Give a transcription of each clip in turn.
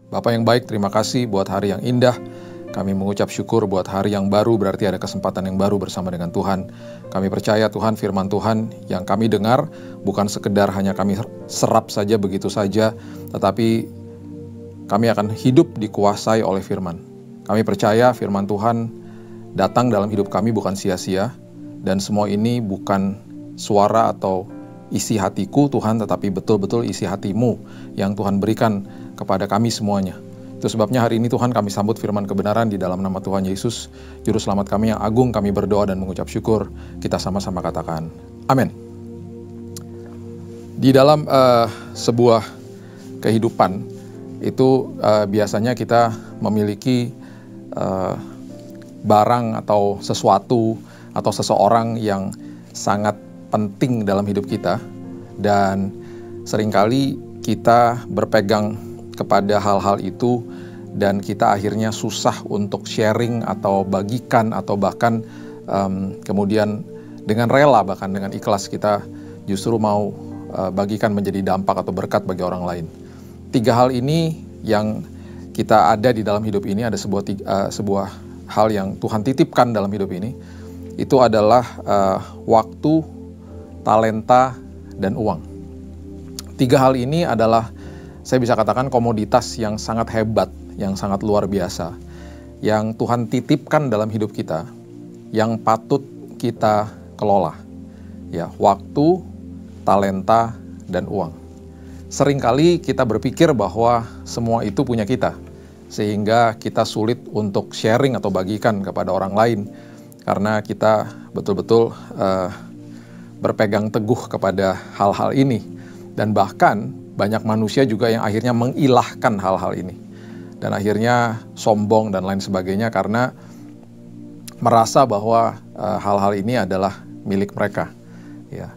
Bapa yang baik, terima kasih buat hari yang indah. Kami mengucap syukur buat hari yang baru, berarti ada kesempatan yang baru bersama dengan Tuhan. Kami percaya Tuhan, firman Tuhan yang kami dengar bukan sekedar hanya kami serap saja begitu saja, tetapi kami akan hidup dikuasai oleh firman. Kami percaya firman Tuhan datang dalam hidup kami bukan sia-sia, dan semua ini bukan suara atau isi hatiku Tuhan, tetapi betul-betul isi hatimu yang Tuhan berikan kepada kami semuanya. Itu sebabnya hari ini Tuhan kami sambut firman kebenaran di dalam nama Tuhan Yesus, Juru Selamat kami yang agung. Kami berdoa dan mengucap syukur. Kita sama-sama katakan, amin. Di dalam sebuah kehidupan itu biasanya kita memiliki barang atau sesuatu atau seseorang yang sangat penting dalam hidup kita, dan seringkali kita berpegang kepada hal-hal itu dan kita akhirnya susah untuk sharing atau bagikan, atau bahkan kemudian dengan rela, bahkan dengan ikhlas kita justru mau bagikan menjadi dampak atau berkat bagi orang lain. 3 hal ini yang kita ada di dalam hidup ini, ada sebuah hal yang Tuhan titipkan dalam hidup ini. Itu adalah waktu, talenta, dan uang. 3 hal ini adalah, saya bisa katakan, komoditas yang sangat hebat, yang sangat luar biasa, yang Tuhan titipkan dalam hidup kita, yang patut kita kelola. Ya, waktu, talenta, dan uang. Seringkali kita berpikir bahwa semua itu punya kita, sehingga kita sulit untuk sharing atau bagikan kepada orang lain, karena kita betul-betul berpegang teguh kepada hal-hal ini. Dan bahkan banyak manusia juga yang akhirnya mengilahkan hal-hal ini, dan akhirnya sombong dan lain sebagainya karena merasa bahwa hal-hal ini adalah milik mereka. Ya.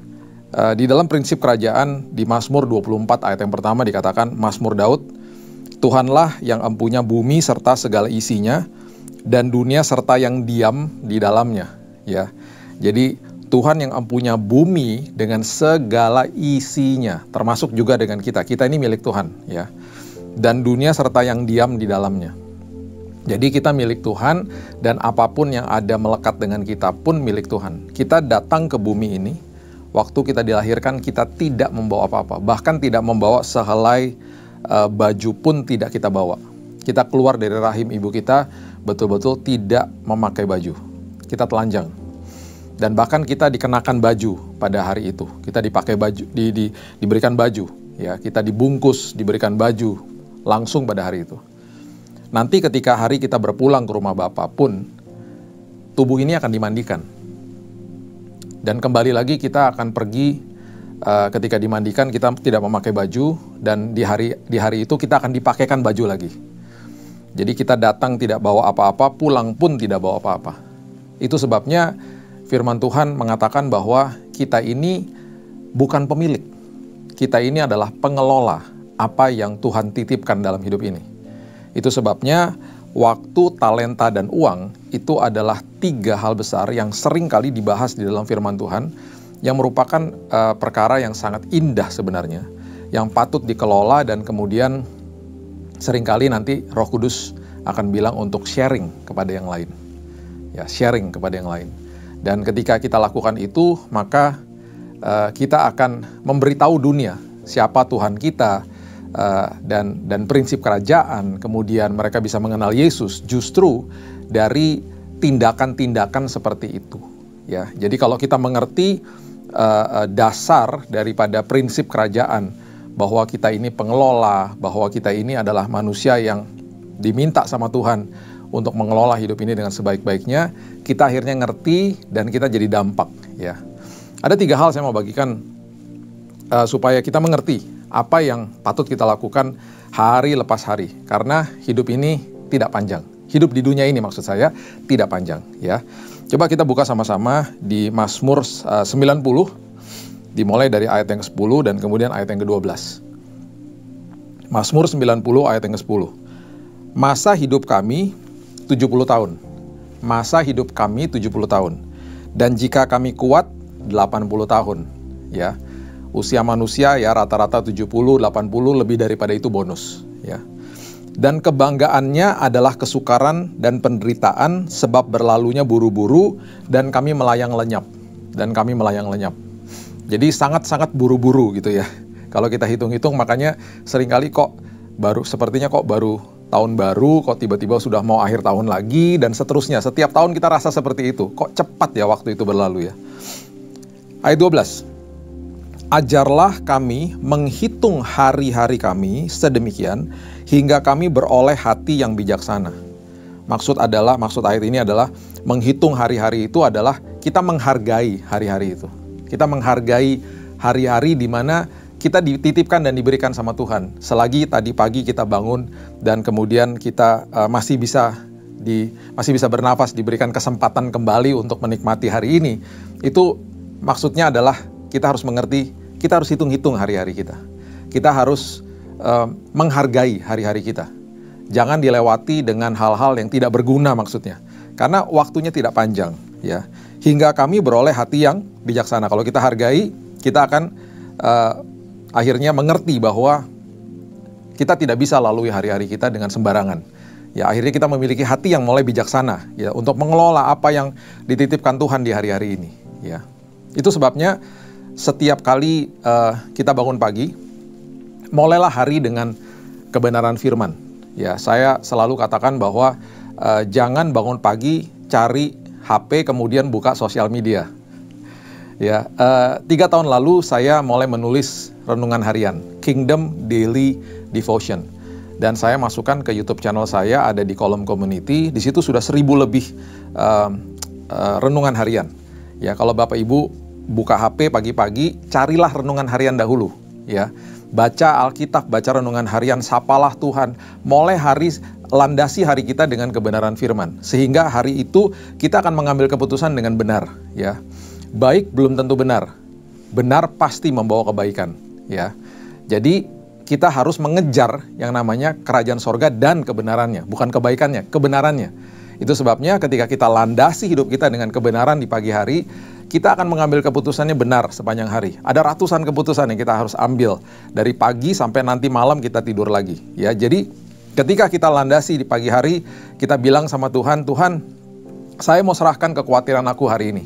Di dalam prinsip kerajaan di Mazmur 24 ayat yang pertama dikatakan, Mazmur Daud, Tuhanlah yang empunya bumi serta segala isinya, dan dunia serta yang diam di dalamnya. Ya, jadi Tuhan yang empunya bumi dengan segala isinya, termasuk juga dengan kita. Kita ini milik Tuhan, ya. Dan dunia serta yang diam di dalamnya. Jadi kita milik Tuhan, dan apapun yang ada melekat dengan kita pun milik Tuhan. Kita datang ke bumi ini, waktu kita dilahirkan kita tidak membawa apa-apa, bahkan tidak membawa sehelai baju pun tidak kita bawa. Kita keluar dari rahim ibu kita betul-betul tidak memakai baju. Kita telanjang. Dan bahkan kita dikenakan baju pada hari itu. Kita dipakai baju, diberikan baju, ya. Kita dibungkus, diberikan baju langsung pada hari itu. Nanti ketika hari kita berpulang ke rumah Bapa pun, tubuh ini akan dimandikan. Dan kembali lagi kita akan pergi, ketika dimandikan kita tidak memakai baju, dan di hari itu kita akan dipakaikan baju lagi. Jadi kita datang tidak bawa apa-apa, pulang pun tidak bawa apa-apa. Itu sebabnya firman Tuhan mengatakan bahwa kita ini bukan pemilik. Kita ini adalah pengelola apa yang Tuhan titipkan dalam hidup ini. Itu sebabnya waktu, talenta, dan uang itu adalah 3 hal besar yang sering kali dibahas di dalam firman Tuhan, yang merupakan perkara yang sangat indah sebenarnya, yang patut dikelola, dan kemudian seringkali nanti Roh Kudus akan bilang untuk sharing kepada yang lain. Ya, sharing kepada yang lain. Dan ketika kita lakukan itu, maka kita akan memberitahu dunia siapa Tuhan kita, dan prinsip kerajaan. Kemudian mereka bisa mengenal Yesus justru dari tindakan-tindakan seperti itu. Ya, jadi kalau kita mengerti dasar daripada prinsip kerajaan, bahwa kita ini pengelola, bahwa kita ini adalah manusia yang diminta sama Tuhan untuk mengelola hidup ini dengan sebaik-baiknya, kita akhirnya ngerti dan kita jadi dampak. Ya, ada 3 hal saya mau bagikan supaya kita mengerti apa yang patut kita lakukan hari lepas hari, karena hidup ini tidak panjang. Hidup di dunia ini maksud saya tidak panjang. Ya, coba kita buka sama-sama di Mazmur 90. Dimulai dari ayat yang ke-10 dan kemudian ayat yang ke-12. Mazmur 90 ayat yang ke-10. Masa hidup kami 70 tahun. Masa hidup kami 70 tahun. Dan jika kami kuat 80 tahun. Ya. Usia manusia ya rata-rata 70, 80, lebih daripada itu bonus. Ya. Dan kebanggaannya adalah kesukaran dan penderitaan sebab berlalunya buru-buru dan kami melayang lenyap. Dan kami melayang lenyap. Jadi sangat-sangat buru-buru gitu ya. Kalau kita hitung-hitung, makanya seringkali sepertinya baru tahun baru, kok tiba-tiba sudah mau akhir tahun lagi, dan seterusnya. Setiap tahun kita rasa seperti itu. Kok cepat ya waktu itu berlalu ya. Ayat 12. Ajarlah kami menghitung hari-hari kami sedemikian hingga kami beroleh hati yang bijaksana. Maksud ayat ini adalah menghitung hari-hari itu adalah kita menghargai hari-hari itu. Kita menghargai hari-hari di mana kita dititipkan dan diberikan sama Tuhan. Selagi tadi pagi kita bangun dan kemudian kita masih bisa bernafas, diberikan kesempatan kembali untuk menikmati hari ini. Itu maksudnya adalah kita harus mengerti, kita harus hitung-hitung hari-hari kita. Kita harus menghargai hari-hari kita. Jangan dilewati dengan hal-hal yang tidak berguna maksudnya. Karena waktunya tidak panjang, ya. Hingga kami beroleh hati yang bijaksana. Kalau kita hargai, kita akan akhirnya mengerti bahwa kita tidak bisa lalui hari-hari kita dengan sembarangan. Ya, akhirnya kita memiliki hati yang mulai bijaksana, ya, untuk mengelola apa yang dititipkan Tuhan di hari-hari ini, ya. Itu sebabnya setiap kali kita bangun pagi, mulailah hari dengan kebenaran firman. Ya, saya selalu katakan bahwa jangan bangun pagi cari HP kemudian buka sosial media. Ya, 3 tahun lalu saya mulai menulis renungan harian, Kingdom Daily Devotion. Dan saya masukkan ke YouTube channel saya, ada di kolom community. Di situ sudah 1000 lebih renungan harian. Ya, kalau Bapak Ibu buka HP pagi-pagi, carilah renungan harian dahulu. Ya, baca Alkitab, baca renungan harian, sapalah Tuhan. Mulai hari, landasi hari kita dengan kebenaran firman. Sehingga hari itu kita akan mengambil keputusan dengan benar. Ya, baik belum tentu benar. Benar pasti membawa kebaikan. Ya, jadi kita harus mengejar yang namanya kerajaan sorga dan kebenarannya. Bukan kebaikannya, kebenarannya. Itu sebabnya ketika kita landasi hidup kita dengan kebenaran di pagi hari, kita akan mengambil keputusannya benar sepanjang hari. Ada ratusan keputusan yang kita harus ambil dari pagi sampai nanti malam kita tidur lagi. Ya, jadi ketika kita landasi di pagi hari, kita bilang sama Tuhan, Tuhan, saya mau serahkan kekhawatiran aku hari ini.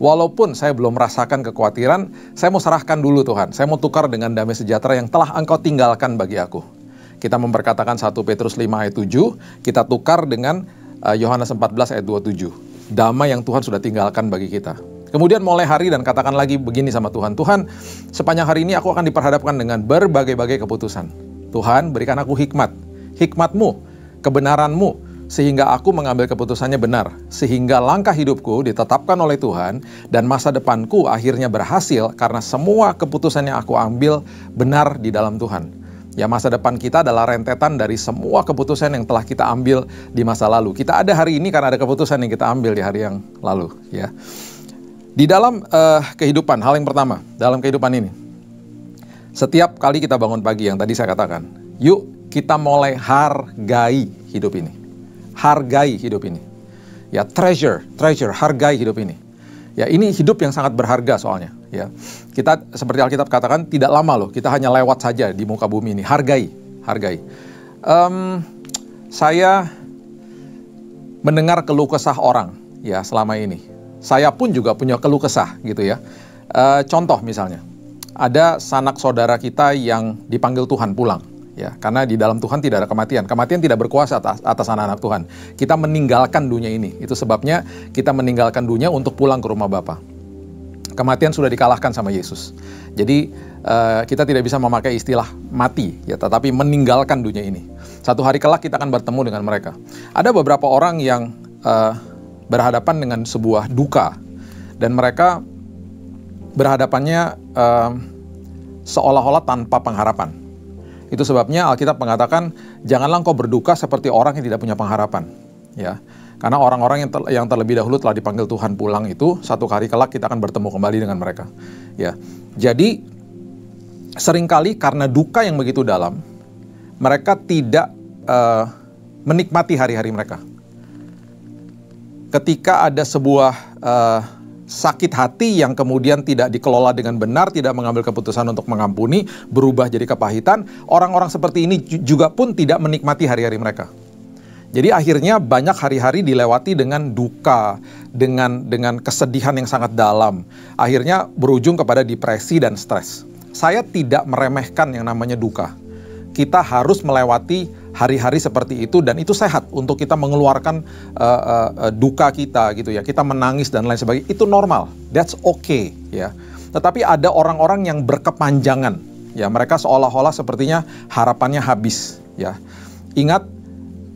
Walaupun saya belum merasakan kekhawatiran, saya mau serahkan dulu Tuhan. Saya mau tukar dengan damai sejahtera yang telah Engkau tinggalkan bagi aku. Kita memperkatakan 1 Petrus 5 ayat 7, kita tukar dengan Yohanes 14 ayat 27. Damai yang Tuhan sudah tinggalkan bagi kita. Kemudian mulai hari dan katakan lagi begini sama Tuhan, Tuhan, sepanjang hari ini aku akan diperhadapkan dengan berbagai-bagai keputusan. Tuhan, berikan aku hikmat, hikmat-Mu, kebenaran-Mu, sehingga aku mengambil keputusannya benar, sehingga langkah hidupku ditetapkan oleh Tuhan, dan masa depanku akhirnya berhasil karena semua keputusan yang aku ambil benar di dalam Tuhan. Ya, masa depan kita adalah rentetan dari semua keputusan yang telah kita ambil di masa lalu. Kita ada hari ini karena ada keputusan yang kita ambil di hari yang lalu. Ya. Di dalam kehidupan, hal yang pertama, dalam kehidupan ini, setiap kali kita bangun pagi yang tadi saya katakan, yuk kita mulai hargai hidup ini. Hargai hidup ini. Ya, treasure, hargai hidup ini. Ya, ini hidup yang sangat berharga soalnya. Ya, kita seperti Alkitab katakan tidak lama loh, kita hanya lewat saja di muka bumi ini. Hargai. Saya mendengar keluh kesah orang ya selama ini. Saya pun juga punya keluh kesah gitu ya. Contoh misalnya, ada sanak saudara kita yang dipanggil Tuhan pulang. Ya, karena di dalam Tuhan tidak ada kematian. Kematian tidak berkuasa atas anak-anak Tuhan. Kita meninggalkan dunia ini. Itu sebabnya kita meninggalkan dunia untuk pulang ke rumah Bapa. Kematian sudah dikalahkan sama Yesus. Jadi kita tidak bisa memakai istilah mati, ya, tetapi meninggalkan dunia ini. Satu hari kelak kita akan bertemu dengan mereka. Ada beberapa orang yang berhadapan dengan sebuah duka, dan mereka berhadapannya seolah-olah tanpa pengharapan. Itu sebabnya Alkitab mengatakan, janganlah engkau berduka seperti orang yang tidak punya pengharapan. Ya, karena orang-orang yang terlebih dahulu telah dipanggil Tuhan pulang itu, satu hari kelak kita akan bertemu kembali dengan mereka. Ya, jadi seringkali karena duka yang begitu dalam, mereka tidak menikmati hari-hari mereka. Ketika ada sebuah sakit hati yang kemudian tidak dikelola dengan benar, tidak mengambil keputusan untuk mengampuni, berubah jadi kepahitan, orang-orang seperti ini juga pun tidak menikmati hari-hari mereka. Jadi akhirnya banyak hari-hari dilewati dengan duka, dengan kesedihan yang sangat dalam. Akhirnya berujung kepada depresi dan stres. Saya tidak meremehkan yang namanya duka. Kita harus melewati hari-hari seperti itu dan itu sehat untuk kita mengeluarkan duka kita gitu ya. Kita menangis dan lain sebagainya. Itu normal. That's okay ya. Tetapi ada orang-orang yang berkepanjangan ya. Mereka seolah-olah sepertinya harapannya habis ya. Ingat,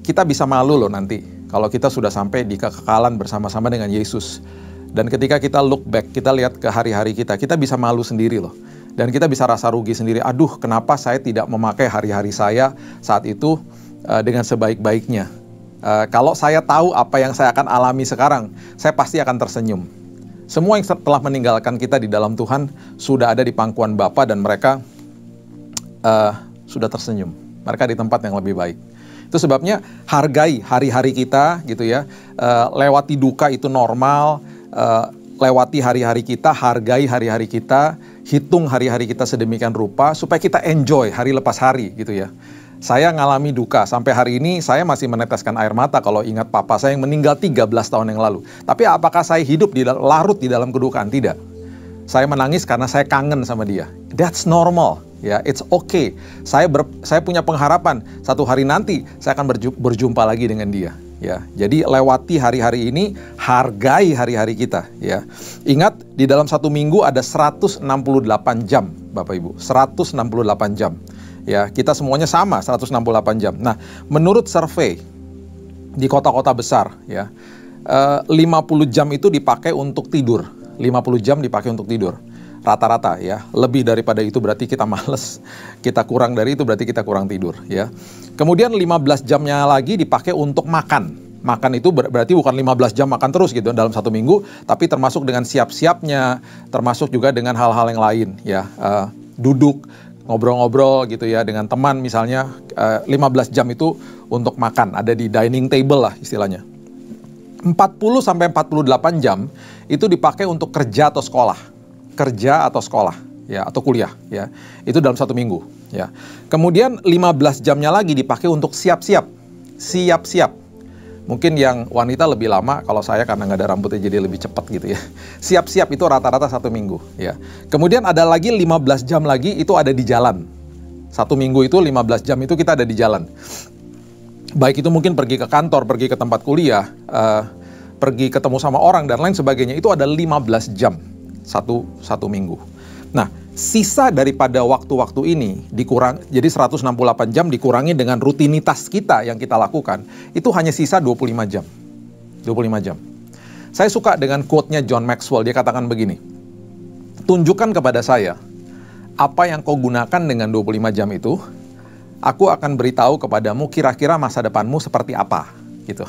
kita bisa malu loh nanti kalau kita sudah sampai di kekekalan bersama-sama dengan Yesus. Dan ketika kita look back, kita lihat ke hari-hari kita bisa malu sendiri loh. Dan kita bisa rasa rugi sendiri. Aduh, kenapa saya tidak memakai hari-hari saya saat itu dengan sebaik-baiknya. Kalau saya tahu apa yang saya akan alami sekarang, saya pasti akan tersenyum. Semua yang telah meninggalkan kita di dalam Tuhan sudah ada di pangkuan Bapa dan mereka sudah tersenyum. Mereka di tempat yang lebih baik. Itu sebabnya hargai hari-hari kita gitu ya. Lewati duka itu normal. Lewati hari-hari kita, hargai hari-hari kita, hitung hari-hari kita sedemikian rupa supaya kita enjoy hari lepas hari gitu ya. Saya ngalami duka, sampai hari ini saya masih meneteskan air mata kalau ingat papa saya yang meninggal 13 tahun yang lalu. Tapi apakah saya hidup larut di dalam kedukaan? Tidak. Saya menangis karena saya kangen sama dia. That's normal. Ya, it's okay. Saya punya pengharapan satu hari nanti saya akan berjumpa lagi dengan dia. Ya, jadi lewati hari-hari ini, hargai hari-hari kita. Ya, ingat di dalam satu minggu ada 168 jam, Bapak Ibu, 168 jam. Ya, kita semuanya sama 168 jam. Nah, menurut survei di kota-kota besar, ya, 50 jam itu dipakai untuk tidur. 50 jam dipakai untuk tidur. Rata-rata ya, lebih daripada itu berarti kita males, kita kurang dari itu berarti kita kurang tidur ya. Kemudian 15 jamnya lagi dipakai untuk makan. Makan itu berarti bukan 15 jam makan terus gitu dalam satu minggu, tapi termasuk dengan siap-siapnya, termasuk juga dengan hal-hal yang lain ya. Duduk, ngobrol-ngobrol gitu ya dengan teman misalnya, 15 jam itu untuk makan, ada di dining table lah istilahnya. 40 sampai 48 jam itu dipakai untuk kerja atau sekolah. Kerja atau sekolah ya atau kuliah ya. Itu dalam satu minggu ya. Kemudian 15 jamnya lagi dipakai untuk siap-siap. Mungkin yang wanita lebih lama, kalau saya karena nggak ada rambutnya jadi lebih cepat gitu ya. Siap-siap itu rata-rata satu minggu ya. Kemudian ada lagi 15 jam lagi itu ada di jalan. Satu minggu itu 15 jam itu kita ada di jalan. Baik itu mungkin pergi ke kantor, pergi ke tempat kuliah, pergi ketemu sama orang dan lain sebagainya. Itu ada 15 jam. Satu minggu. Nah, sisa daripada waktu-waktu ini dikurang, jadi 168 jam dikurangi dengan rutinitas kita yang kita lakukan, itu hanya sisa 25 jam. 25 jam. Saya suka dengan quote-nya John Maxwell, dia katakan begini, tunjukkan kepada saya apa yang kau gunakan dengan 25 jam itu, aku akan beritahu kepadamu kira-kira masa depanmu seperti apa, gitu.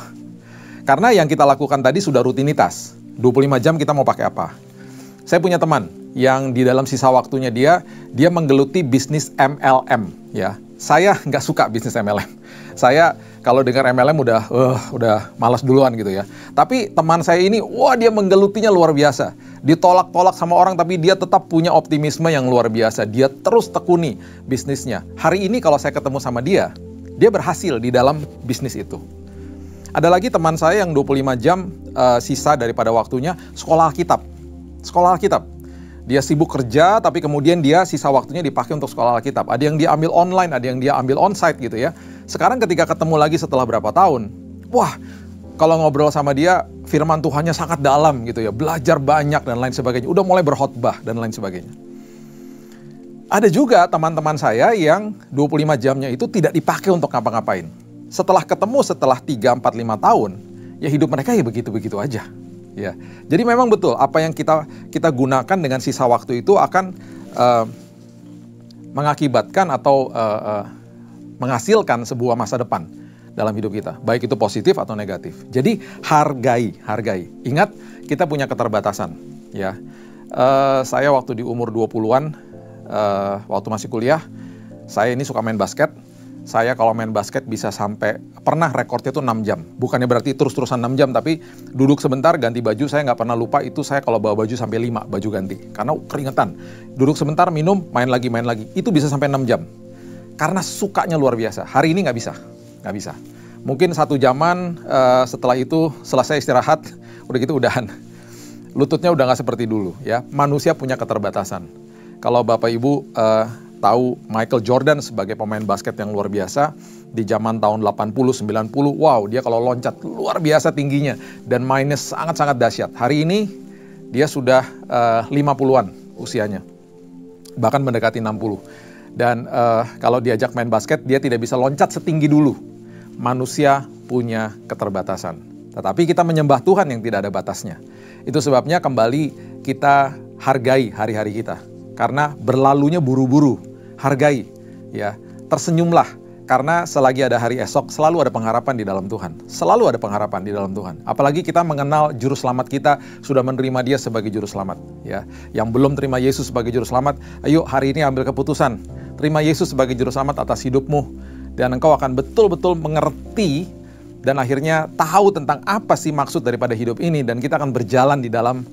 Karena yang kita lakukan tadi sudah rutinitas, 25 jam kita mau pakai apa. Saya punya teman yang di dalam sisa waktunya dia menggeluti bisnis MLM ya. Saya nggak suka bisnis MLM. Saya kalau dengar MLM udah malas duluan gitu ya. Tapi teman saya ini, wah dia menggelutinya luar biasa. Ditolak-tolak sama orang tapi dia tetap punya optimisme yang luar biasa. Dia terus tekuni bisnisnya. Hari ini kalau saya ketemu sama dia berhasil di dalam bisnis itu. Ada lagi teman saya yang 25 jam sisa daripada waktunya sekolah Alkitab. Sekolah Alkitab. Dia sibuk kerja, tapi kemudian dia sisa waktunya dipakai untuk sekolah Alkitab. Ada yang dia ambil online, ada yang dia ambil onsite gitu ya. Sekarang ketika ketemu lagi setelah berapa tahun, wah, kalau ngobrol sama dia, firman Tuhannya sangat dalam gitu ya. Belajar banyak dan lain sebagainya. Udah mulai berkhotbah dan lain sebagainya. Ada juga teman-teman saya yang 25 jamnya itu tidak dipakai untuk ngapa-ngapain. Setelah ketemu, setelah 3, 4, 5 tahun, ya hidup mereka ya begitu-begitu aja. Ya, jadi memang betul apa yang kita gunakan dengan sisa waktu itu akan mengakibatkan atau menghasilkan sebuah masa depan dalam hidup kita, baik itu positif atau negatif. Jadi hargai. Ingat kita punya keterbatasan. Ya, saya waktu di umur 20-an, waktu masih kuliah, saya ini suka main basket. saya kalau main basket bisa sampai, pernah rekornya tuh 6 jam. Bukannya berarti terus-terusan 6 jam, tapi duduk sebentar, ganti baju, saya nggak pernah lupa itu saya kalau bawa baju sampai 5 baju ganti. Karena keringetan. Duduk sebentar, minum, main lagi. Itu bisa sampai 6 jam. Karena sukanya luar biasa. Hari ini nggak bisa. Mungkin 1 jaman, setelah itu selesai istirahat, udah gitu udahan. Lututnya udah nggak seperti dulu ya. Manusia punya keterbatasan. Kalau Bapak Ibu tahu Michael Jordan sebagai pemain basket yang luar biasa di zaman tahun 80-90, wow, dia kalau loncat luar biasa tingginya dan mainnya sangat-sangat dahsyat. Hari ini dia sudah 50-an usianya, bahkan mendekati 60. Dan kalau diajak main basket, dia tidak bisa loncat setinggi dulu. Manusia punya keterbatasan. Tetapi kita menyembah Tuhan yang tidak ada batasnya. Itu sebabnya kembali kita hargai hari-hari kita. Karena berlalunya buru-buru. Hargai, ya, tersenyumlah, karena selagi ada hari esok, selalu ada pengharapan di dalam Tuhan. Selalu ada pengharapan di dalam Tuhan. Apalagi kita mengenal Juru Selamat kita, sudah menerima Dia sebagai Juru Selamat. Ya. Yang belum terima Yesus sebagai Juru Selamat, ayo hari ini ambil keputusan. Terima Yesus sebagai Juru Selamat atas hidupmu. Dan engkau akan betul-betul mengerti dan akhirnya tahu tentang apa sih maksud daripada hidup ini. Dan kita akan berjalan di dalam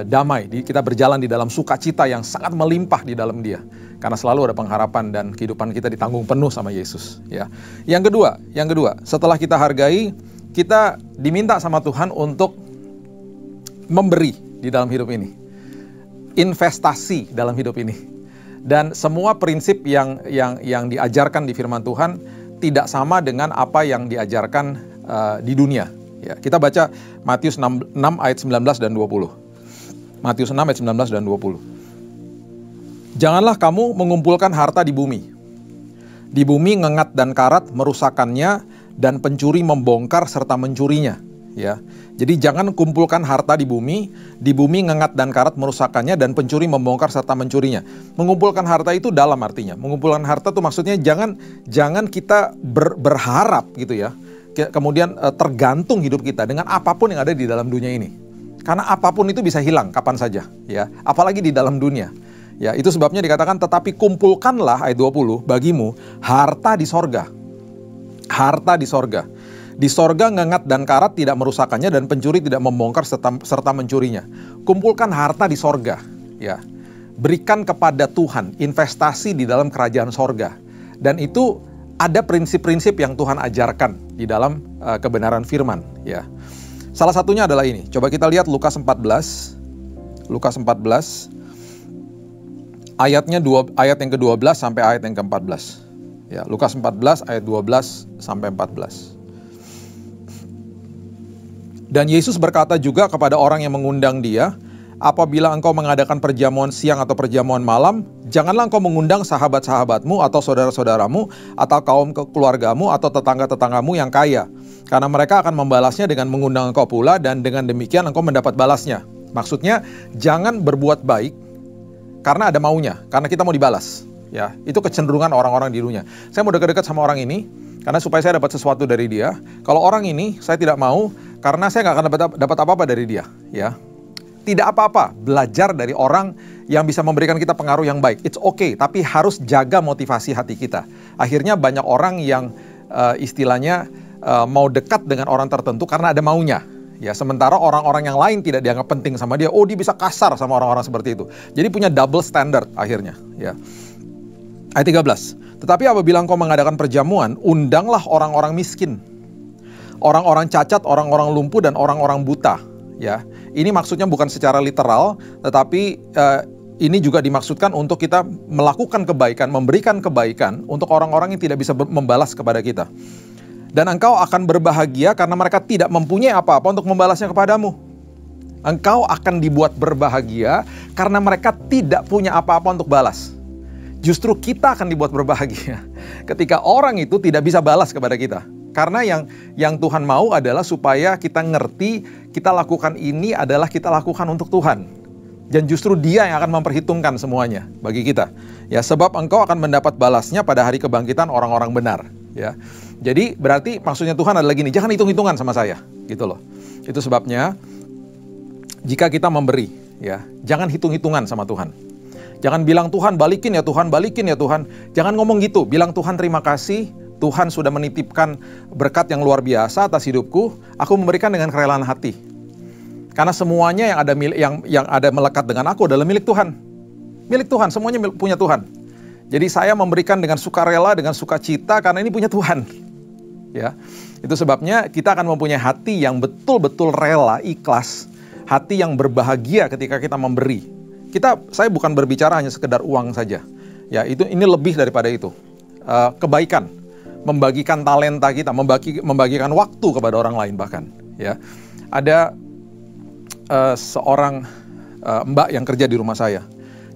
damai. Kita berjalan di dalam sukacita yang sangat melimpah di dalam Dia. Karena selalu ada pengharapan dan kehidupan kita ditanggung penuh sama Yesus. Ya. Yang kedua, setelah kita hargai, kita diminta sama Tuhan untuk memberi di dalam hidup ini. Investasi dalam hidup ini. Dan semua prinsip yang diajarkan di firman Tuhan tidak sama dengan apa yang diajarkan di dunia. Ya. Kita baca Matius 6 ayat 19 dan 20. Matius 6 ayat 19 dan 20. Janganlah kamu mengumpulkan harta di bumi. Di bumi ngengat dan karat merusakkannya dan pencuri membongkar serta mencurinya. Ya, jadi jangan kumpulkan harta di bumi ngengat dan karat merusakkannya dan pencuri membongkar serta mencurinya. Mengumpulkan harta itu dalam artinya. Mengumpulkan harta itu maksudnya jangan kita berharap gitu ya. Kemudian tergantung hidup kita dengan apapun yang ada di dalam dunia ini. Karena apapun itu bisa hilang kapan saja, ya. Apalagi di dalam dunia. Ya, itu sebabnya dikatakan, tetapi kumpulkanlah, ayat 20, bagimu harta di sorga. Harta di sorga. Di sorga ngengat dan karat tidak merusakkannya dan pencuri tidak membongkar serta mencurinya. Kumpulkan harta di sorga. Ya. Berikan kepada Tuhan, investasi di dalam kerajaan sorga. Dan itu ada prinsip-prinsip yang Tuhan ajarkan di dalam kebenaran firman. Ya. Salah satunya adalah ini. Coba kita lihat Lukas 14. Lukas 14. Ayat yang ke-12 sampai ayat yang ke-14. Ya, Lukas 14 ayat 12 sampai 14. Dan Yesus berkata juga kepada orang yang mengundang Dia, apabila engkau mengadakan perjamuan siang atau perjamuan malam, janganlah engkau mengundang sahabat-sahabatmu atau saudara-saudaramu atau kaum keluargamu atau tetangga-tetanggamu yang kaya, karena mereka akan membalasnya dengan mengundang engkau pula, dan dengan demikian engkau mendapat balasnya. Maksudnya, jangan berbuat baik karena ada maunya, karena kita mau dibalas. Ya, itu kecenderungan orang-orang di dunia. Saya mau dekat-dekat sama orang ini, karena supaya saya dapat sesuatu dari dia. Kalau orang ini saya tidak mau, karena saya nggak akan dapat apa-apa dari dia. Ya, tidak apa-apa. Belajar dari orang yang bisa memberikan kita pengaruh yang baik. It's okay, tapi harus jaga motivasi hati kita. Akhirnya banyak orang yang istilahnya mau dekat dengan orang tertentu karena ada maunya. Ya, sementara orang-orang yang lain tidak dianggap penting sama dia. Oh, dia bisa kasar sama orang-orang seperti itu. Jadi punya double standard akhirnya. Ya. Ayat 13. Tetapi apabila engkau mengadakan perjamuan, undanglah orang-orang miskin, orang-orang cacat, orang-orang lumpuh, dan orang-orang buta. Ya, ini maksudnya bukan secara literal, tetapi ini juga dimaksudkan untuk kita melakukan kebaikan, memberikan kebaikan untuk orang-orang yang tidak bisa membalas kepada kita. Dan engkau akan berbahagia karena mereka tidak mempunyai apa-apa untuk membalasnya kepadamu. Engkau akan dibuat berbahagia karena mereka tidak punya apa-apa untuk balas. Justru kita akan dibuat berbahagia ketika orang itu tidak bisa balas kepada kita. Karena yang Tuhan mau adalah supaya kita ngerti, kita lakukan ini adalah kita lakukan untuk Tuhan. Dan justru Dia yang akan memperhitungkan semuanya bagi kita. Ya, sebab engkau akan mendapat balasnya pada hari kebangkitan orang-orang benar. Ya. Jadi berarti maksudnya Tuhan adalah gini, jangan hitung-hitungan sama saya, gitu loh. Itu sebabnya jika kita memberi, ya, jangan hitung-hitungan sama Tuhan. Jangan bilang Tuhan balikin ya Tuhan, balikin ya Tuhan. Jangan ngomong gitu, bilang Tuhan terima kasih, Tuhan sudah menitipkan berkat yang luar biasa atas hidupku, aku memberikan dengan kerelaan hati. Karena semuanya yang ada melekat dengan aku adalah milik Tuhan. Milik Tuhan, semuanya punya Tuhan. Jadi saya memberikan dengan sukarela, dengan sukacita karena ini punya Tuhan. Ya. Itu sebabnya kita akan mempunyai hati yang betul-betul rela, ikhlas, hati yang berbahagia ketika kita memberi. Saya bukan berbicara hanya sekedar uang saja. Ya, ini lebih daripada itu. Kebaikan, membagikan talenta kita, membagikan waktu kepada orang lain bahkan. Ya, ada seorang mbak yang kerja di rumah saya,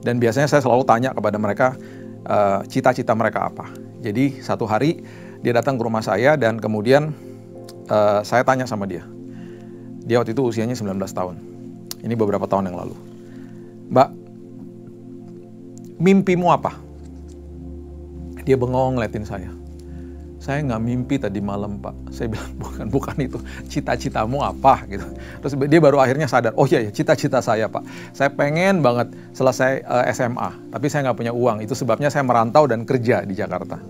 dan biasanya saya selalu tanya kepada mereka cita-cita mereka apa. Jadi satu hari dia datang ke rumah saya dan kemudian saya tanya sama dia. Dia waktu itu usianya 19 tahun. Ini beberapa tahun yang lalu. Mbak, mimpimu apa? Dia bengong ngeliatin saya. Saya nggak mimpi tadi malam, Pak. Saya bilang, bukan itu. Cita-citamu apa? Gitu. Terus dia baru akhirnya sadar, oh iya, cita-cita saya, Pak. Saya pengen banget selesai SMA, tapi saya nggak punya uang. Itu sebabnya saya merantau dan kerja di Jakarta.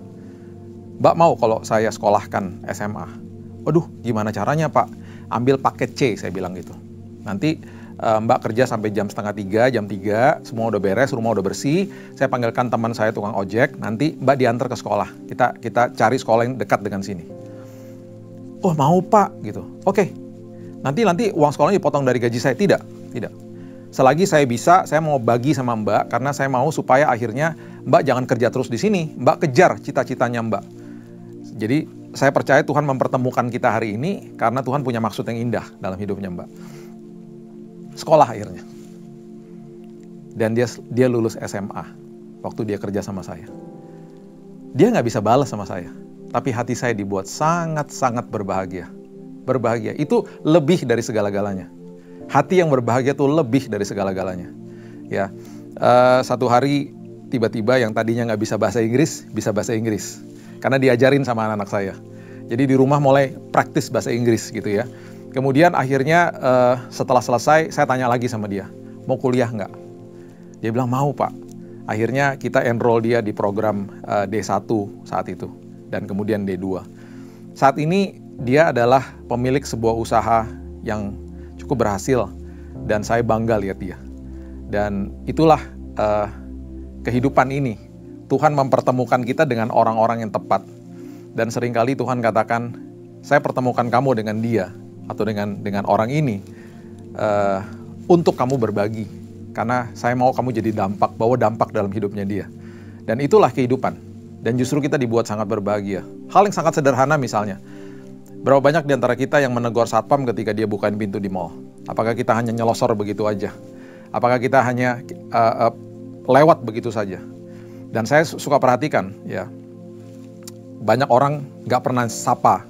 Mbak mau kalau saya sekolahkan SMA? Waduh, gimana caranya, Pak? Ambil paket C, saya bilang gitu. Nanti Mbak kerja sampai jam 2:30, jam 3, semua udah beres, rumah udah bersih. Saya panggilkan teman saya tukang ojek, nanti Mbak diantar ke sekolah. Kita cari sekolah yang dekat dengan sini. Oh mau Pak, gitu. Oke. Nanti uang sekolahnya dipotong dari gaji saya. Tidak. Selagi saya bisa, saya mau bagi sama Mbak, karena saya mau supaya akhirnya Mbak jangan kerja terus di sini. Mbak kejar cita-citanya Mbak. Jadi saya percaya Tuhan mempertemukan kita hari ini, karena Tuhan punya maksud yang indah dalam hidupnya Mbak. Sekolah akhirnya. Dan dia lulus SMA waktu dia kerja sama saya. Dia nggak bisa balas sama saya, tapi hati saya dibuat sangat-sangat berbahagia. Berbahagia itu lebih dari segala-galanya. Hati yang berbahagia itu lebih dari segala-galanya. Ya, satu hari tiba-tiba yang tadinya nggak bisa bahasa Inggris, bisa bahasa Inggris. Karena diajarin sama anak-anak saya. Jadi di rumah mulai praktis bahasa Inggris gitu ya. Kemudian akhirnya setelah selesai, saya tanya lagi sama dia, mau kuliah nggak? Dia bilang mau Pak. Akhirnya kita enroll dia di program D1 saat itu, dan kemudian D2. Saat ini dia adalah pemilik sebuah usaha yang cukup berhasil, dan saya bangga lihat dia. Dan itulah kehidupan ini. Tuhan mempertemukan kita dengan orang-orang yang tepat. Dan seringkali Tuhan katakan, saya pertemukan kamu dengan dia, atau dengan orang ini untuk kamu berbagi, karena saya mau kamu jadi bawa dampak dalam hidupnya dia. Dan itulah kehidupan, dan justru kita dibuat sangat berbahagia. Hal yang sangat sederhana misalnya, berapa banyak di antara kita yang menegur satpam ketika dia bukain pintu di mall? Apakah kita hanya nyelosor begitu aja? Apakah kita hanya lewat begitu saja? Dan saya suka perhatikan ya, banyak orang nggak pernah sapa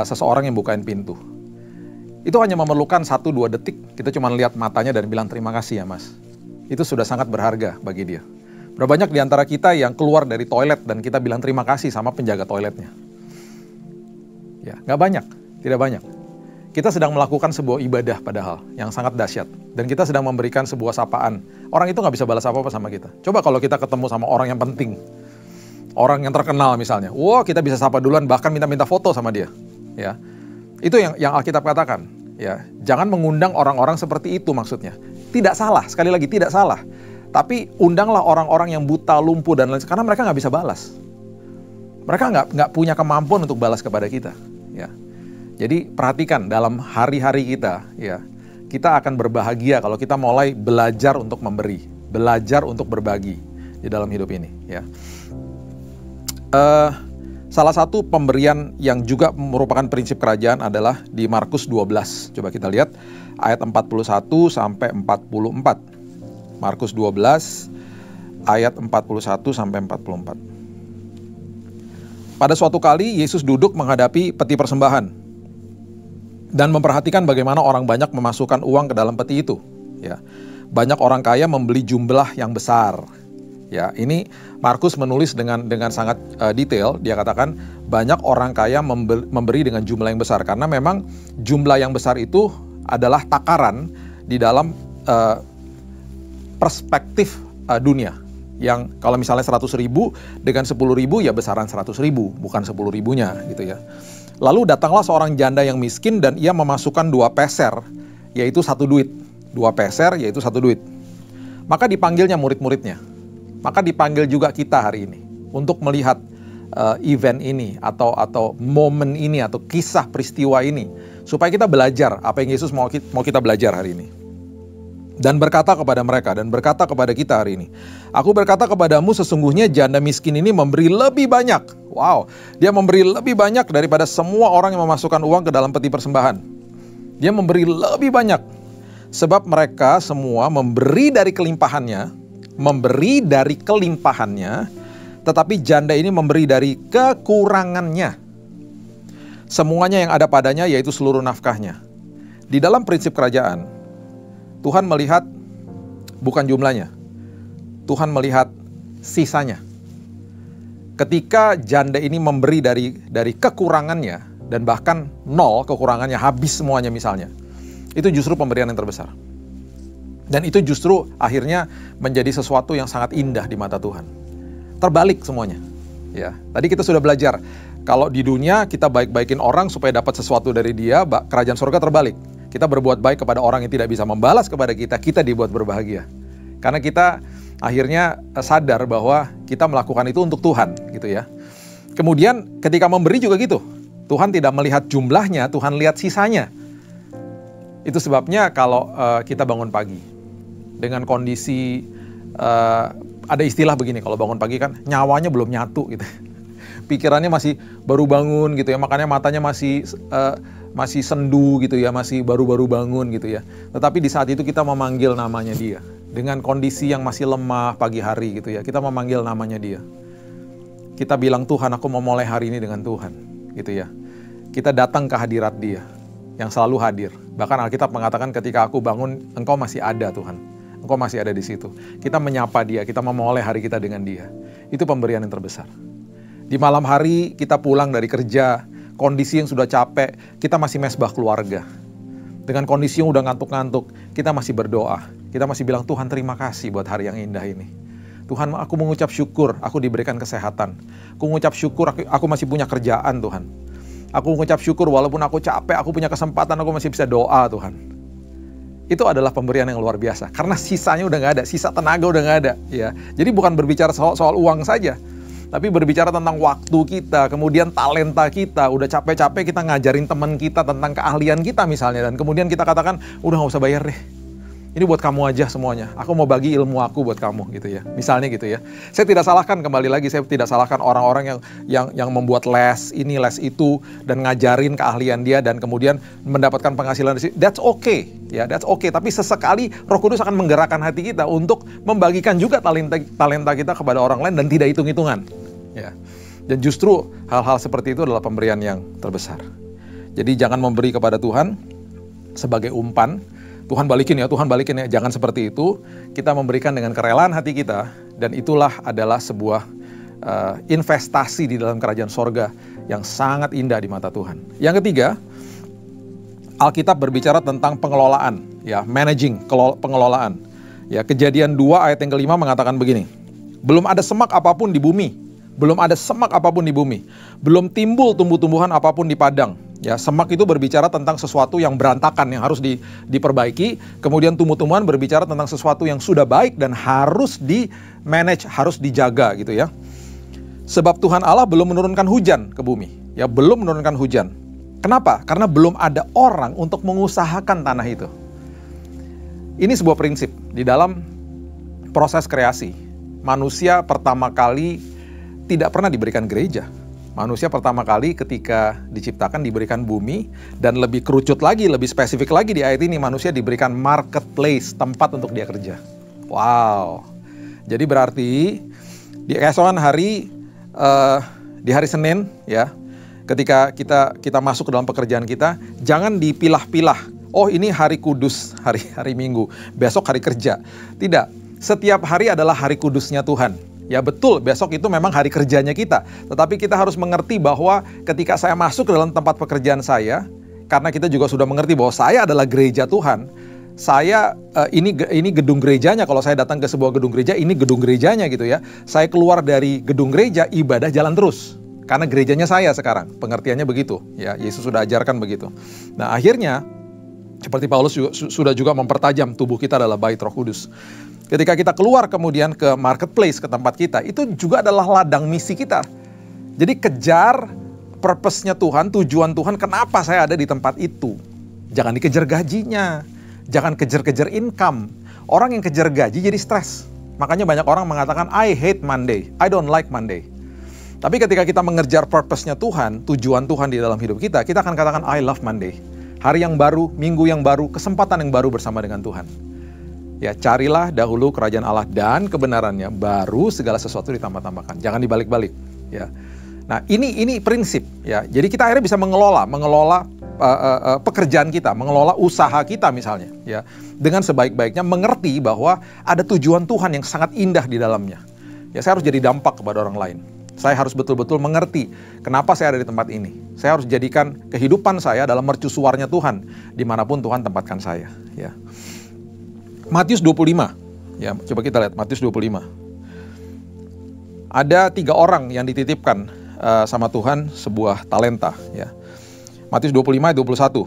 seseorang yang bukain pintu. Itu hanya memerlukan 1-2 detik, kita cuma lihat matanya dan bilang terima kasih ya mas. Itu sudah sangat berharga bagi dia. Berapa banyak di antara kita yang keluar dari toilet dan kita bilang terima kasih sama penjaga toiletnya? Ya, nggak banyak, tidak banyak. Kita sedang melakukan sebuah ibadah padahal, yang sangat dahsyat. Dan kita sedang memberikan sebuah sapaan. Orang itu nggak bisa balas apa-apa sama kita. Coba kalau kita ketemu sama orang yang penting, orang yang terkenal misalnya, wah kita bisa sapa duluan, bahkan minta-minta foto sama dia. Ya. Itu yang Alkitab katakan, ya. Jangan mengundang orang-orang seperti itu maksudnya. Tidak salah, sekali lagi tidak salah. Tapi undanglah orang-orang yang buta, lumpuh dan lain sebagainya, karena mereka nggak bisa balas. Mereka nggak punya kemampuan untuk balas kepada kita. Ya. Jadi perhatikan dalam hari-hari kita, ya, kita akan berbahagia kalau kita mulai belajar untuk memberi, belajar untuk berbagi di dalam hidup ini. Ya. Salah satu pemberian yang juga merupakan prinsip kerajaan adalah di Markus 12. Coba kita lihat ayat 41 sampai 44. Markus 12 ayat 41 sampai 44. Pada suatu kali Yesus duduk menghadapi peti persembahan dan memperhatikan bagaimana orang banyak memasukkan uang ke dalam peti itu. Ya. Banyak orang kaya membeli jumlah yang besar. Ya, ini Markus menulis dengan sangat detail. Dia katakan banyak orang kaya memberi dengan jumlah yang besar, karena memang jumlah yang besar itu adalah takaran di dalam perspektif dunia. Yang kalau misalnya 100.000 dengan 10.000 ya besaran 100.000, bukan 10.000-nya gitu ya. Lalu datanglah seorang janda yang miskin dan ia memasukkan 2 peser, yaitu 1 duit. 2 peser yaitu 1 duit. Maka dipanggilnya murid-muridnya. Maka dipanggil juga kita hari ini untuk melihat event ini atau momen ini atau kisah peristiwa ini supaya kita belajar apa yang Yesus mau kita belajar hari ini. Dan berkata kepada mereka dan berkata kepada kita hari ini, aku berkata kepadamu sesungguhnya janda miskin ini memberi lebih banyak. Wow, dia memberi lebih banyak daripada semua orang yang memasukkan uang ke dalam peti persembahan. Dia memberi lebih banyak. Sebab mereka semua memberi dari kelimpahannya, tetapi janda ini memberi dari kekurangannya. Semuanya yang ada padanya yaitu seluruh nafkahnya. Di dalam prinsip kerajaan, Tuhan melihat bukan jumlahnya. Tuhan melihat sisanya. Ketika janda ini memberi dari kekurangannya dan bahkan 0 kekurangannya, habis semuanya misalnya. Itu justru pemberian yang terbesar. Dan itu justru akhirnya menjadi sesuatu yang sangat indah di mata Tuhan. Terbalik semuanya. Ya, tadi kita sudah belajar kalau di dunia kita baik-baikin orang supaya dapat sesuatu dari dia, kerajaan surga terbalik. Kita berbuat baik kepada orang yang tidak bisa membalas kepada kita, kita dibuat berbahagia. Karena kita akhirnya sadar bahwa kita melakukan itu untuk Tuhan, gitu ya. Kemudian ketika memberi juga gitu. Tuhan tidak melihat jumlahnya, Tuhan lihat sisanya. Itu sebabnya kalau kita bangun pagi dengan kondisi ada istilah begini, kalau bangun pagi kan nyawanya belum nyatu gitu. Pikirannya masih baru bangun gitu ya, makanya matanya masih sendu gitu ya, masih baru-baru bangun gitu ya. Tetapi di saat itu kita memanggil namanya dia. Dengan kondisi yang masih lemah pagi hari gitu ya, kita memanggil namanya dia. Kita bilang, Tuhan aku mau mulai hari ini dengan Tuhan gitu ya. Kita datang ke hadirat dia yang selalu hadir. Bahkan Alkitab mengatakan ketika aku bangun, engkau masih ada Tuhan. Engkau masih ada di situ. Kita menyapa dia, kita memulai hari kita dengan dia. Itu pemberian yang terbesar. Di malam hari kita pulang dari kerja, kondisi yang sudah capek, kita masih mesbah keluarga. Dengan kondisi yang udah ngantuk-ngantuk, kita masih berdoa. Kita masih bilang, Tuhan terima kasih buat hari yang indah ini. Tuhan aku mengucap syukur, aku diberikan kesehatan. Aku mengucap syukur, aku masih punya kerjaan Tuhan. Aku mengucap syukur walaupun aku capek, aku punya kesempatan, aku masih bisa doa Tuhan. Itu adalah pemberian yang luar biasa. Karena sisanya udah gak ada, sisa tenaga udah gak ada. Ya. Jadi bukan berbicara soal uang saja. Tapi berbicara tentang waktu kita, kemudian talenta kita. Udah capek-capek kita ngajarin teman kita tentang keahlian kita misalnya. Dan kemudian kita katakan, udah gak usah bayar deh. Ini buat kamu aja semuanya. Aku mau bagi ilmu aku buat kamu gitu ya. Misalnya gitu ya. Saya tidak salahkan, kembali lagi saya tidak salahkan orang-orang yang membuat les ini, les itu dan ngajarin keahlian dia dan kemudian mendapatkan penghasilan dari situ. That's okay. Ya, that's okay. Tapi sesekali Roh Kudus akan menggerakkan hati kita untuk membagikan juga talenta kita kepada orang lain dan tidak hitung-hitungan. Ya. Dan justru hal-hal seperti itu adalah pemberian yang terbesar. Jadi jangan memberi kepada Tuhan sebagai umpan. Tuhan balikin ya, jangan seperti itu. Kita memberikan dengan kerelaan hati kita, dan itulah adalah sebuah investasi di dalam kerajaan sorga yang sangat indah di mata Tuhan. Yang ketiga, Alkitab berbicara tentang pengelolaan, ya, managing, pengelolaan. Ya, Kejadian 2 ayat yang kelima mengatakan begini, belum ada semak apapun di bumi, belum timbul tumbuh-tumbuhan apapun di padang. Ya, semak itu berbicara tentang sesuatu yang berantakan, yang harus diperbaiki. Kemudian tumbuh-tumbuhan berbicara tentang sesuatu yang sudah baik dan harus di-manage, harus dijaga gitu ya. Sebab Tuhan Allah belum menurunkan hujan ke bumi. Ya, belum menurunkan hujan. Kenapa? Karena belum ada orang untuk mengusahakan tanah itu. Ini sebuah prinsip di dalam proses kreasi. Manusia pertama kali tidak pernah diberikan gereja. Manusia pertama kali ketika diciptakan diberikan bumi, dan lebih kerucut lagi, lebih spesifik lagi di ayat ini, manusia diberikan marketplace, tempat untuk dia kerja. Wow. Jadi berarti di keesokan hari, di hari Senin, ya, ketika kita masuk ke dalam pekerjaan kita, jangan dipilah-pilah. Oh ini hari kudus, hari Minggu, besok hari kerja. Tidak, setiap hari adalah hari kudusnya Tuhan. Ya betul, besok itu memang hari kerjanya kita. Tetapi kita harus mengerti bahwa ketika saya masuk ke dalam tempat pekerjaan saya, karena kita juga sudah mengerti bahwa saya adalah gereja Tuhan, ini gedung gerejanya. Kalau saya datang ke sebuah gedung gereja, ini gedung gerejanya gitu ya. Saya keluar dari gedung gereja, ibadah jalan terus. Karena gerejanya saya sekarang, pengertiannya begitu. Ya, Yesus sudah ajarkan begitu. Nah, akhirnya seperti Paulus sudah juga mempertajam tubuh kita adalah bait Roh Kudus. Ketika kita keluar kemudian ke marketplace, ke tempat kita, itu juga adalah ladang misi kita. Jadi kejar purpose-nya Tuhan, tujuan Tuhan, kenapa saya ada di tempat itu. Jangan dikejar gajinya, jangan kejar-kejar income. Orang yang kejar gaji jadi stres. Makanya banyak orang mengatakan, I hate Monday, I don't like Monday. Tapi ketika kita mengejar purpose-nya Tuhan, tujuan Tuhan di dalam hidup kita, kita akan katakan, I love Monday. Hari yang baru, minggu yang baru, kesempatan yang baru bersama dengan Tuhan. Ya, carilah dahulu kerajaan Allah dan kebenarannya, baru segala sesuatu ditambah-tambahkan. Jangan dibalik-balik. Ya. Nah, ini prinsip. Ya. Jadi kita akhirnya bisa mengelola pekerjaan kita, mengelola usaha kita misalnya. Ya. Dengan sebaik-baiknya mengerti bahwa ada tujuan Tuhan yang sangat indah di dalamnya. Ya, saya harus jadi dampak kepada orang lain. Saya harus betul-betul mengerti kenapa saya ada di tempat ini. Saya harus jadikan kehidupan saya dalam mercusuarnya Tuhan, dimanapun Tuhan tempatkan saya. Ya. Matius 25, ya, coba kita lihat Matius 25. Ada 3 orang yang dititipkan sama Tuhan sebuah talenta. Ya. Matius 25 ayat 21.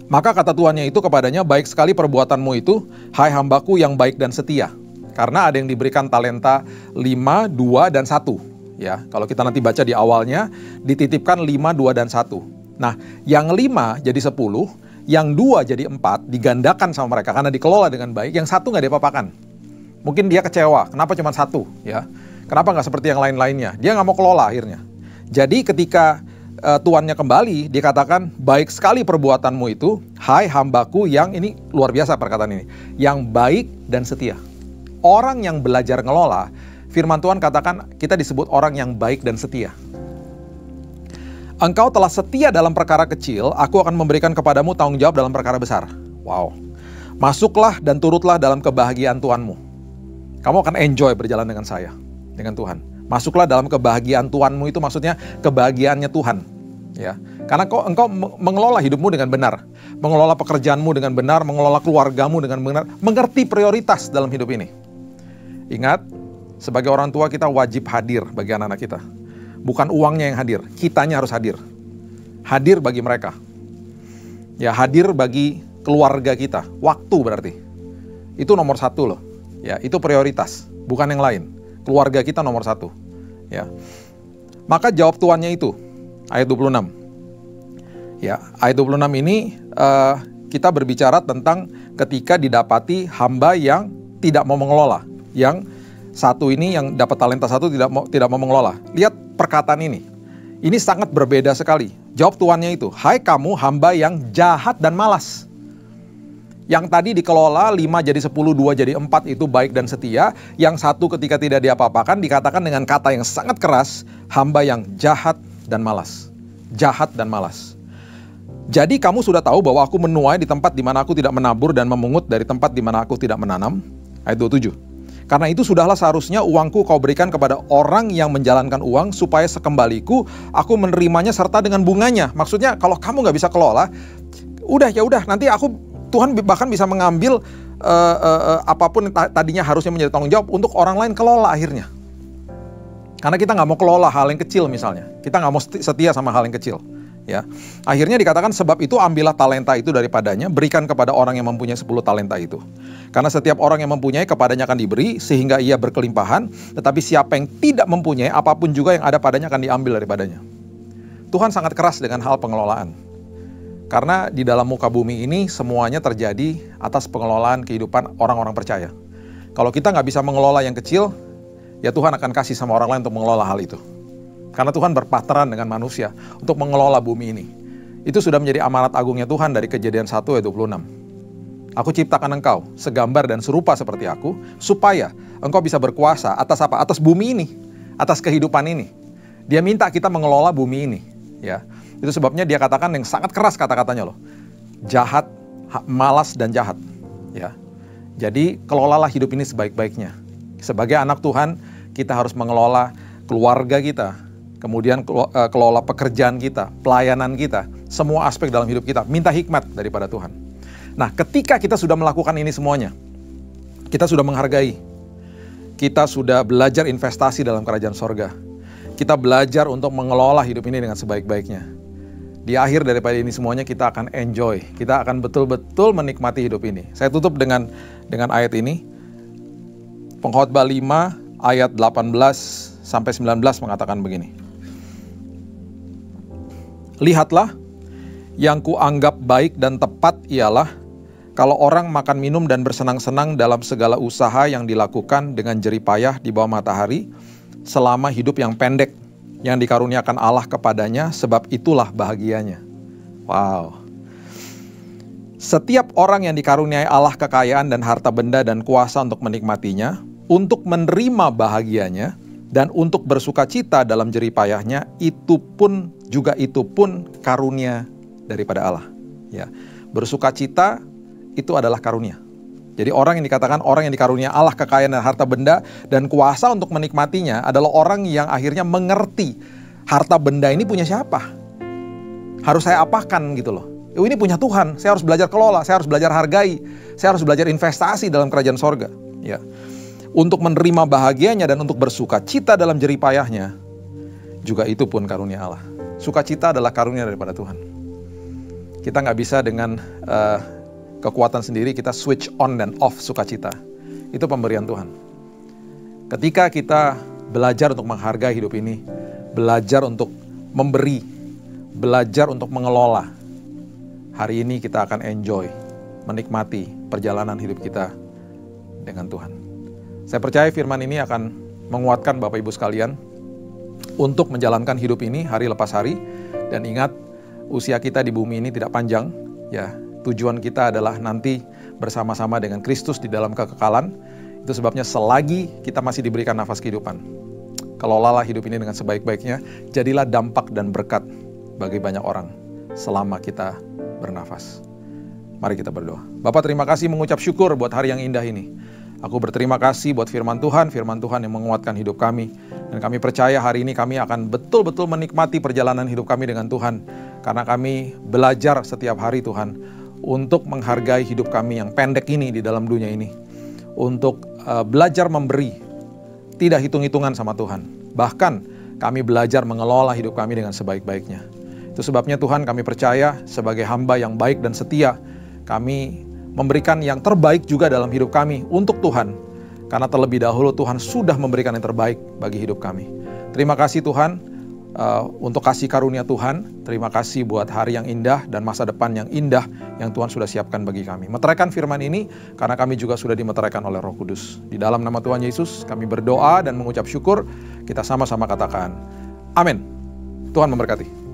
Maka kata tuannya itu kepadanya, baik sekali perbuatanmu itu, hai hambaku yang baik dan setia. Karena ada yang diberikan talenta 5, 2, dan 1. Ya, kalau kita nanti baca di awalnya, dititipkan 5, 2, dan 1. Nah, yang 5 jadi 10, yang 2 jadi 4, digandakan sama mereka karena dikelola dengan baik, yang 1 nggak diapa-apakan. Mungkin dia kecewa, kenapa cuma 1? Ya, kenapa nggak seperti yang lain-lainnya? Dia nggak mau kelola akhirnya. Jadi ketika tuannya kembali, dia katakan, baik sekali perbuatanmu itu, hai hambaku yang, ini luar biasa perkataan ini, yang baik dan setia. Orang yang belajar ngelola, firman Tuhan katakan kita disebut orang yang baik dan setia. Engkau telah setia dalam perkara kecil, aku akan memberikan kepadamu tanggung jawab dalam perkara besar. Wow. Masuklah dan turutlah dalam kebahagiaan Tuhanmu. Kamu akan enjoy berjalan dengan saya, dengan Tuhan. Masuklah dalam kebahagiaan Tuhanmu, itu maksudnya kebahagiaannya Tuhan. Ya. Karena engkau mengelola hidupmu dengan benar, mengelola pekerjaanmu dengan benar, mengelola keluargamu dengan benar, mengerti prioritas dalam hidup ini. Ingat, sebagai orang tua kita wajib hadir bagi anak-anak kita. Bukan uangnya yang hadir, kitanya harus hadir. Hadir bagi mereka. Ya, hadir bagi keluarga kita. Waktu berarti. Itu nomor 1 loh. Ya, itu prioritas, bukan yang lain. Keluarga kita nomor 1. Ya. Maka jawab tuannya itu, ayat 26. Ya, ayat 26 ini kita berbicara tentang ketika didapati hamba yang tidak mau mengelola. Yang 1 ini yang dapat talenta 1 tidak mau mengelola. Lihat perkataan ini. Ini sangat berbeda sekali. Jawab tuannya itu, hai kamu hamba yang jahat dan malas. Yang tadi dikelola 5 jadi 10, 2 jadi 4 itu baik dan setia. Yang 1 ketika tidak diapa-apakan dikatakan dengan kata yang sangat keras, hamba yang jahat dan malas. Jahat dan malas. Jadi kamu sudah tahu bahwa aku menuai di tempat di mana aku tidak menabur dan memungut dari tempat di mana aku tidak menanam. Ayat 27. Karena itu sudahlah seharusnya uangku kau berikan kepada orang yang menjalankan uang, supaya sekembaliku aku menerimanya serta dengan bunganya. Maksudnya kalau kamu nggak bisa kelola, udah nanti Tuhan bahkan bisa mengambil apapun tadinya harusnya menjadi tanggung jawab untuk orang lain kelola akhirnya. Karena kita nggak mau kelola hal yang kecil misalnya, kita nggak mau setia sama hal yang kecil. Ya, akhirnya dikatakan sebab itu ambillah talenta itu daripadanya, berikan kepada orang yang mempunyai 10 talenta itu. Karena setiap orang yang mempunyai kepadanya akan diberi sehingga ia berkelimpahan, tetapi siapa yang tidak mempunyai apapun juga yang ada padanya akan diambil daripadanya. Tuhan sangat keras dengan hal pengelolaan. Karena di dalam muka bumi ini semuanya terjadi atas pengelolaan kehidupan orang-orang percaya. Kalau kita nggak bisa mengelola yang kecil, ya Tuhan akan kasih sama orang lain untuk mengelola hal itu. Karena Tuhan berpartneran dengan manusia untuk mengelola bumi ini. Itu sudah menjadi amanat agungnya Tuhan dari Kejadian 1 ayat 26. Aku ciptakan engkau segambar dan serupa seperti aku, supaya engkau bisa berkuasa atas apa? Atas bumi ini, atas kehidupan ini. Dia minta kita mengelola bumi ini. Ya, itu sebabnya dia katakan yang sangat keras kata-katanya loh. Jahat, malas dan jahat. Ya, jadi kelolalah hidup ini sebaik-baiknya. Sebagai anak Tuhan, kita harus mengelola keluarga kita. Kemudian kelola pekerjaan kita, pelayanan kita, semua aspek dalam hidup kita. Minta hikmat daripada Tuhan. Nah, ketika kita sudah melakukan ini semuanya, kita sudah menghargai, kita sudah belajar investasi dalam kerajaan sorga, kita belajar untuk mengelola hidup ini dengan sebaik-baiknya. Di akhir daripada ini semuanya kita akan enjoy, kita akan betul-betul menikmati hidup ini. Saya tutup dengan ayat ini. Pengkhotbah 5 ayat 18-19 mengatakan begini. Lihatlah, yang kuanggap baik dan tepat ialah kalau orang makan minum dan bersenang-senang dalam segala usaha yang dilakukan dengan jerih payah di bawah matahari selama hidup yang pendek yang dikaruniakan Allah kepadanya, sebab itulah bahagianya. Wow. Setiap orang yang dikaruniai Allah kekayaan dan harta benda dan kuasa untuk menikmatinya, untuk menerima bahagianya, dan untuk bersuka cita dalam jerih payahnya, itu pun karunia daripada Allah. Ya, bersuka cita itu adalah karunia. Jadi orang yang dikatakan orang yang dikarunia Allah kekayaan dan harta benda dan kuasa untuk menikmatinya adalah orang yang akhirnya mengerti harta benda ini punya siapa. Harus saya apakan gitu loh. Ini punya Tuhan, saya harus belajar kelola, saya harus belajar hargai, saya harus belajar investasi dalam kerajaan sorga. Ya. Untuk menerima bahagianya dan untuk bersuka cita dalam jerih payahnya, juga itu pun karunia Allah. Sukacita adalah karunia daripada Tuhan. Kita nggak bisa dengan kekuatan sendiri kita switch on dan off sukacita. Itu pemberian Tuhan. Ketika kita belajar untuk menghargai hidup ini, belajar untuk memberi, belajar untuk mengelola, hari ini kita akan enjoy, menikmati perjalanan hidup kita dengan Tuhan. Saya percaya firman ini akan menguatkan Bapak Ibu sekalian untuk menjalankan hidup ini hari lepas hari. Dan ingat, usia kita di bumi ini tidak panjang, ya. Tujuan kita adalah nanti bersama-sama dengan Kristus di dalam kekekalan. Itu sebabnya selagi kita masih diberikan nafas kehidupan, kelolalah hidup ini dengan sebaik-baiknya. Jadilah dampak dan berkat bagi banyak orang selama kita bernafas. Mari kita berdoa. Bapak, terima kasih, mengucap syukur buat hari yang indah ini. Aku berterima kasih buat firman Tuhan yang menguatkan hidup kami. Dan kami percaya hari ini kami akan betul-betul menikmati perjalanan hidup kami dengan Tuhan. Karena kami belajar setiap hari Tuhan, untuk menghargai hidup kami yang pendek ini di dalam dunia ini. Untuk belajar memberi, tidak hitung-hitungan sama Tuhan. Bahkan kami belajar mengelola hidup kami dengan sebaik-baiknya. Itu sebabnya Tuhan, kami percaya sebagai hamba yang baik dan setia, kami memberikan yang terbaik juga dalam hidup kami untuk Tuhan. Karena terlebih dahulu Tuhan sudah memberikan yang terbaik bagi hidup kami. Terima kasih Tuhan untuk kasih karunia Tuhan. Terima kasih buat hari yang indah dan masa depan yang indah yang Tuhan sudah siapkan bagi kami. Meteraikan firman ini karena kami juga sudah dimeteraikan oleh Roh Kudus. Di dalam nama Tuhan Yesus kami berdoa dan mengucap syukur. Kita sama-sama katakan amin. Tuhan memberkati.